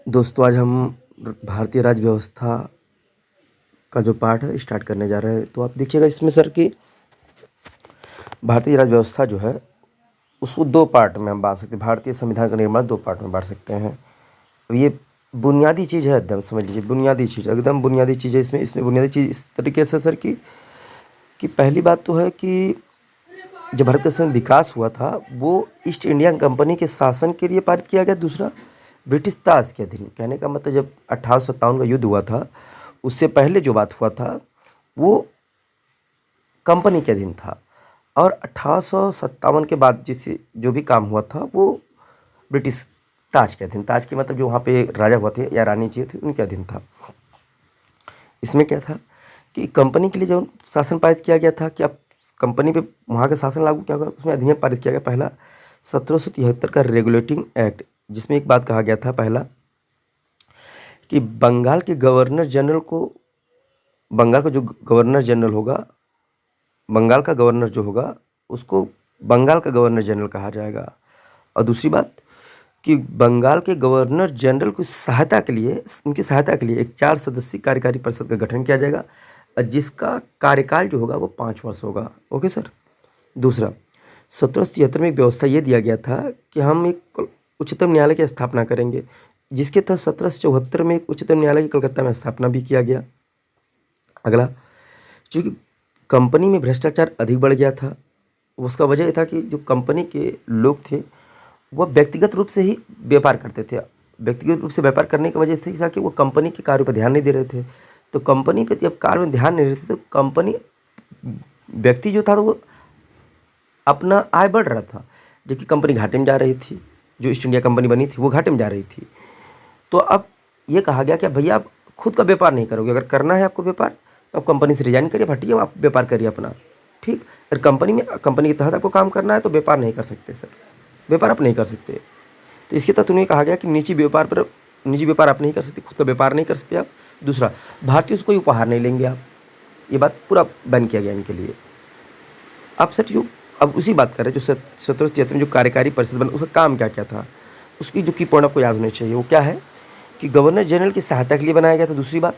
दोस्तों आज हम भारतीय राज्य व्यवस्था का जो पार्ट है स्टार्ट करने जा रहे हैं। तो आप देखिएगा इसमें सर कि भारतीय राज्य व्यवस्था जो है उसको दो पार्ट में हम बांट सकते हैं। भारतीय संविधान का निर्माण दो पार्ट में बांट सकते हैं। अब ये बुनियादी चीज़ है, एकदम समझ लीजिए बुनियादी चीज़, एकदम बुनियादी चीज़ है। इसमें बुनियादी चीज़ इस तरीके से सर कि पहली बात तो है कि जब भारत का विकास हुआ था वो ईस्ट इंडिया कंपनी के शासन के लिए पारित किया गया। दूसरा ब्रिटिश ताज के अधीन। कहने का मतलब जब 1857 का युद्ध हुआ था उससे पहले जो बात हुआ था वो कंपनी के अधीन था, और 1857 के बाद जिससे जो भी काम हुआ था वो ब्रिटिश ताज के अधीन। ताज के मतलब जो वहाँ पे राजा हुआ थे या रानी जी थे उनके अधीन था। इसमें क्या था कि कंपनी के लिए जब शासन पारित किया गया था कि अब कंपनी पे वहाँ का शासन लागू क्या होगा, उसमें अधिनियम पारित किया गया पहला 1773 का रेगुलेटिंग एक्ट, जिसमें एक बात कहा गया था पहला कि बंगाल के गवर्नर जनरल को, बंगाल का जो गवर्नर जनरल होगा, बंगाल का गवर्नर जो होगा उसको बंगाल का गवर्नर जनरल कहा जाएगा। और दूसरी बात कि बंगाल के गवर्नर जनरल की सहायता के लिए, उनकी सहायता के लिए एक 4 सदस्यीय कार्यकारी परिषद का गठन किया जाएगा, जिसका कार्यकाल जो होगा वो 5 वर्ष होगा। Okay sir. दूसरा 1773 में एक व्यवस्था ये दिया गया था कि हम एक उच्चतम न्यायालय की स्थापना करेंगे, जिसके तहत 1774 में एक उच्चतम न्यायालय की कलकत्ता में स्थापना भी किया गया। अगला, चूँकि कंपनी में भ्रष्टाचार अधिक बढ़ गया था, उसका वजह ये था कि जो कंपनी के लोग थे वह व्यक्तिगत रूप से ही व्यापार करते थे। व्यक्तिगत रूप से व्यापार करने की वजह से था कि वो कंपनी के कार्यों पर ध्यान नहीं दे रहे थे। तो कंपनी पे जब कार्य में ध्यान नहीं रहे थे तो कंपनी, व्यक्ति जो था तो वो अपना आय बढ़ रहा था, जबकि कंपनी घाटे में जा रही थी। जो ईस्ट इंडिया कंपनी बनी थी वो घाटे में जा रही थी। तो अब ये कहा गया कि भैया आप खुद का व्यापार नहीं करोगे, अगर करना है आपको व्यापार तो आप कंपनी से रिजाइन करिए, हटिए, आप व्यापार करिए अपना। ठीक। अगर कंपनी के तहत आपको काम करना है तो व्यापार नहीं कर सकते सर, व्यापार आप नहीं कर सकते। तो इसके तहत उन्हें कहा गया कि निजी व्यापार आप नहीं कर सकते, खुद का व्यापार नहीं कर सकते आप। दूसरा, भारतीयों से कोई उपहार नहीं लेंगे आप, ये बात पूरा बैन किया गया इनके लिए। अब सर जो अब उसी बात कर रहे हैं जो 1773 में जो कार्यकारी परिषद बना, उसका काम क्या क्या था, उसकी जो की पॉइंट आपको याद होनी चाहिए वो क्या है कि गवर्नर जनरल की सहायता के लिए बनाया गया था। दूसरी बात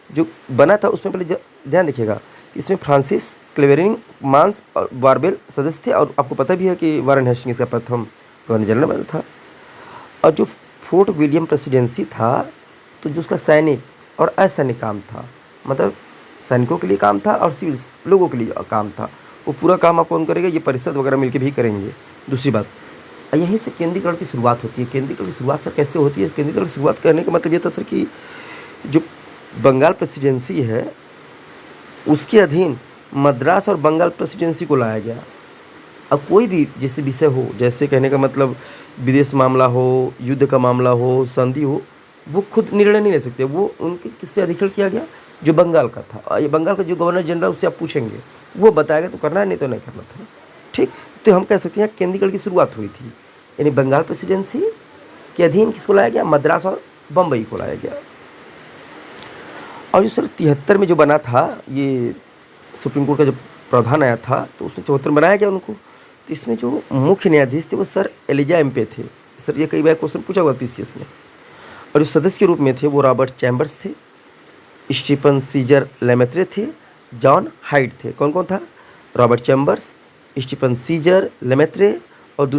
जो बना था उसमें पहले ध्यान रखिएगा कि इसमें फ्रांसिस क्लेवेरिंग मांस और बारबेल सदस्य थे, और आपको पता भी है कि वारन हेस्टिंग्स का प्रथम गवर्नर जनरल बना था। और जो फोर्ट विलियम प्रेसिडेंसी था तो जो उसका सैनिक और असैनिक काम था, मतलब सैनिकों के लिए काम था और सिविल लोगों के लिए काम था, वो पूरा काम आप कौन करेगा, ये परिषद वगैरह मिलके भी करेंगे। दूसरी बात, यहीं से केंद्रीकरण की शुरुआत होती है। केंद्रीकरण की शुरुआत सर कैसे होती है? केंद्रीकरण की शुरुआत करने का मतलब ये था सर कि जो बंगाल प्रेसिडेंसी है उसके अधीन मद्रास और बंगाल प्रेसिडेंसी को लाया गया। अब कोई भी जैसे विषय हो, जैसे कहने का मतलब विदेश मामला हो, युद्ध का मामला हो, संधि हो, वो खुद निर्णय नहीं ले सकते, वो उनके किस पे अधीक्षण किया गया, जो बंगाल का था। और ये बंगाल का जो गवर्नर जनरल उससे आप पूछेंगे, वो बताएगा तो करना है, नहीं तो नहीं करना था। ठीक। तो हम कह सकते हैं केंद्रीकरण की शुरुआत हुई थी, यानी बंगाल प्रेसिडेंसी के अधीन किसको लाया गया, मद्रास और बम्बई को लाया गया। और जो सर 73 में जो बना था, ये सुप्रीम कोर्ट का जो प्रावधान आया था तो उसमें 74 बनाया गया उनको। तो इसमें जो मुख्य न्यायाधीश थे वो सर एलिजा एम्पे थे। सर ये कई बार क्वेश्चन पूछा हुआ पीसीएस में। और जो सदस्य के रूप में थे वो रॉबर्ट चैम्बर्स थे, स्टीफन सीजर लेमेत्रे थे, जॉन हाइड थे। कौन कौन था? Robert Chambers, Stephen Caesar Lemaitre, और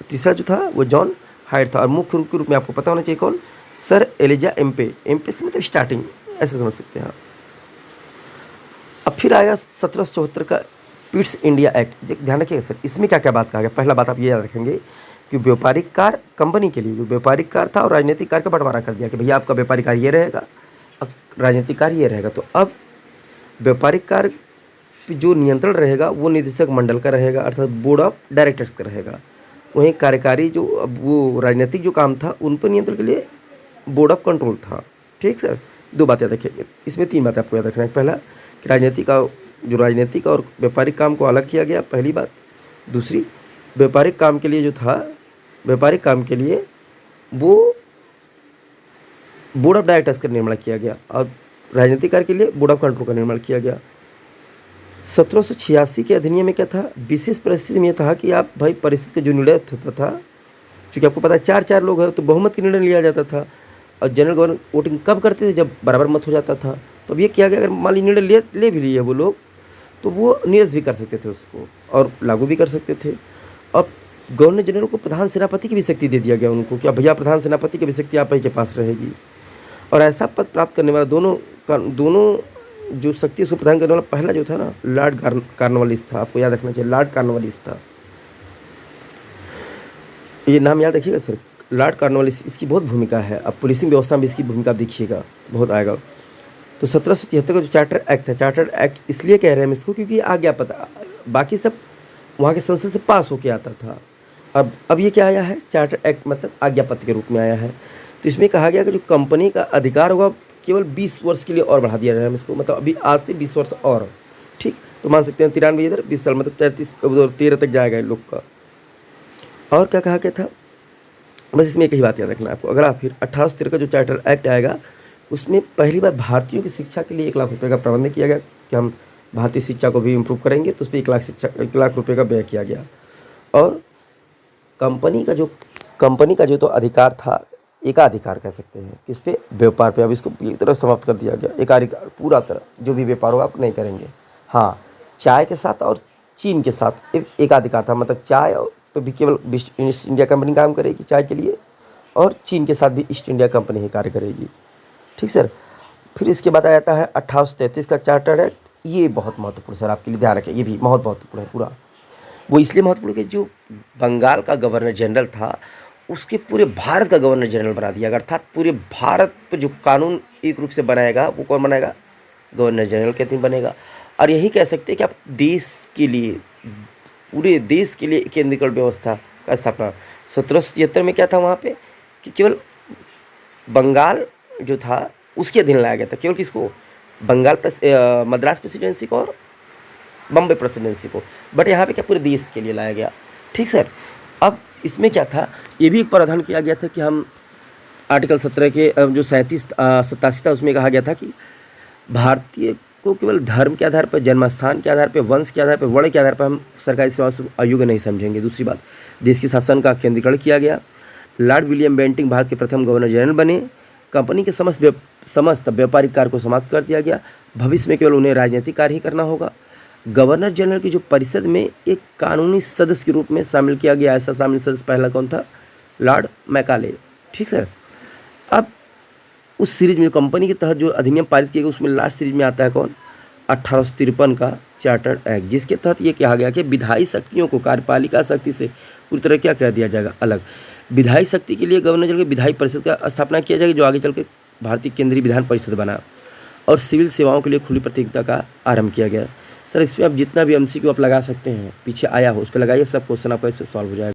तीसरा जो था वो जॉन हाइड था। और मुख्य रूप के रूप में आपको पता होना चाहिए कौन, सर एलिजा एम्पे। एम्पे से मतलब स्टार्टिंग, ऐसे समझ सकते हैं आप। अब फिर आया 1774 का पिट्स इंडिया एक्ट। ध्यान रखिएगा सर, इसमें क्या क्या बात कहा गया। पहला बात आप ये याद रखेंगे कि व्यापारिक कार्य कंपनी के लिए जो व्यापारिक कार्य था और राजनीतिक कार्य का बंटवारा कर दिया कि भैया आपका व्यापारिक कार्य ये रहेगा, राजनीतिक कार्य ये रहेगा। तो अब व्यापारिक कार्य जो नियंत्रण रहेगा वो निदेशक मंडल का रहेगा, अर्थात बोर्ड ऑफ डायरेक्टर्स का रहेगा। वहीं कार्यकारी जो अब वो राजनीतिक जो काम था उन पर नियंत्रण के लिए बोर्ड ऑफ कंट्रोल था। ठीक सर, दो बातें याद रखिएगा, इसमें 3 बातें आपको याद रखना है। पहला कि राजनीतिक और व्यापारिक काम को अलग किया गया, पहली बात। दूसरी, व्यापारिक काम के लिए जो था, व्यापारिक काम के लिए वो बोर्ड ऑफ डायरेक्टर्स का निर्माण किया गया, और राजनीतिक कार्य के लिए बोर्ड ऑफ कंट्रोल का निर्माण किया गया। 1786 के अधिनियम में क्या था, विशेष परिस्थिति में यह था कि आप भाई परिषद का जो निर्णय होता था, चूँकि आपको पता है 4 लोग हैं तो बहुमत के निर्णय लिया जाता था। और जनरल गवर्नर वोटिंग कब करते थे? जब बराबर मत हो जाता था। तो अब ये किया गया, अगर मान लीजिए निर्णय ले भी लिए वो लोग, तो वो निरस्त भी कर सकते थे उसको और लागू भी कर सकते थे। अब गवर्नर जनरल को प्रधान सेनापति की भी शक्ति दे दिया गया उनको कि अब भैया प्रधान सेनापति की भी शक्ति आप ही के पास रहेगी। और ऐसा पद प्राप्त करने वाला दोनों जो शक्ति उसको प्रदान करने वाला पहला जो था ना, लॉर्ड कॉर्नवालिस था। आपको याद रखना चाहिए, लॉर्ड कॉर्नवालिस था। ये नाम याद रखिएगा सर, लॉर्ड कॉर्नवालिस। इसकी बहुत भूमिका है, अब पुलिसिंग व्यवस्था में इसकी भूमिका देखिएगा, बहुत आएगा। तो 1773 का जो चार्टर एक्ट है, चार्टर एक्ट इसलिए कह रहे हैं हम इसको क्योंकि आ गया पता, बाकी सब वहाँ के संसद से पास होके आता था। अब ये क्या आया है, चार्टर एक्ट मतलब आज्ञा पत्र के रूप में आया है। तो इसमें कहा गया कि जो कंपनी का अधिकार होगा केवल 20 वर्ष के लिए और बढ़ा दिया जाए इसको, मतलब अभी आज से 20 वर्ष और, ठीक। तो मान सकते हैं 93 इधर 20 साल, मतलब 33 उधर 13 तक जाएगा इन लोग का। और क्या कहा गया था, बस इसमें एक ही बात याद रखना है आपको। अगर आप फिर 1873 का जो चार्टर एक्ट आएगा, उसमें पहली बार भारतीयों की शिक्षा के लिए 1 लाख रुपये का प्रबंध किया गया कि हम भारतीय शिक्षा को भी इम्प्रूव करेंगे, तो उस पर 1 लाख रुपये का व्यय किया गया। और कंपनी का जो तो अधिकार था, एकाधिकार कह सकते हैं किस पे, व्यापार पे, अब इसको पूरी तरह समाप्त कर दिया गया। एकाधिकार पूरा तरह, जो भी व्यापार होगा आप नहीं करेंगे। हाँ, चाय के साथ और चीन के साथ एकाधिकार था, मतलब चाय पे भी केवल ईस्ट इंडिया कंपनी काम करेगी चाय के लिए, और चीन के साथ भी ईस्ट इंडिया कंपनी ही कार्य करेगी, ठीक सर। फिर इसके बाद आ जाता है 1833 का चार्टर एक्ट। ये बहुत महत्वपूर्ण सर, आपके लिए ध्यान रखें, ये भी बहुत महत्वपूर्ण है पूरा। वो इसलिए महत्वपूर्ण कि जो बंगाल का गवर्नर जनरल था, उसके पूरे भारत का गवर्नर जनरल बना दिया गया। अर्थात पूरे भारत पर जो कानून एक रूप से बनाएगा वो कौन बनाएगा, गवर्नर जनरल के अधीन बनेगा। और यही कह सकते हैं कि आप देश के लिए, पूरे देश के लिए केंद्रीकृत व्यवस्था का स्थापना 1773 में क्या था वहाँ पे, कि केवल बंगाल जो था उसके अधीन लाया गया था। केवल किसको, बंगाल मद्रास प्रेसिडेंसी को और बम्बई प्रेसिडेंसी को, बट यहाँ पे क्या पूरे देश के लिए लाया गया, ठीक सर। अब इसमें क्या था, ये भी एक प्रावधान किया गया था कि हम आर्टिकल 17 के जो 87 था, उसमें कहा गया था कि भारतीय को केवल धर्म के आधार पर, जन्मस्थान के आधार पर, वंश के आधार पर, वर्ण के आधार पर हम सरकारी सेवा से अयोग्य नहीं समझेंगे। दूसरी बात, देश के शासन का केंद्रीकरण किया गया। लॉर्ड विलियम बेंटिंग भारत के प्रथम गवर्नर जनरल बने। कंपनी के समस्त व्यापारिक कार्य को समाप्त कर दिया गया। भविष्य में केवल उन्हें राजनीतिक कार्य ही करना होगा। गवर्नर जनरल की जो परिषद में एक कानूनी सदस्य के रूप में शामिल किया गया, ऐसा शामिल सदस्य पहला कौन था, लॉर्ड मैकाले, ठीक सर। अब उस सीरीज में कंपनी के तहत जो अधिनियम पारित किया गया, उसमें लास्ट सीरीज में आता है कौन, 1853 का चार्टर एक्ट, जिसके तहत ये कहा गया कि विधायी शक्तियों को कार्यपालिका शक्ति से पूरी तरह क्या कर दिया जाएगा, अलग। विधायी शक्ति के लिए गवर्नर जनरल की विधायी परिषद का स्थापना किया जाएगी, जो आगे चल के भारतीय केंद्रीय विधान परिषद बना। और सिविल सेवाओं के लिए खुली प्रतियोगिता का आरंभ किया गया। सर इसमें आप जितना भी एमसीक्यू आप लगा सकते हैं, पीछे आया हो उस पर लगाइए, सब क्वेश्चन आपका इस पर सॉल्व हो जाएगा।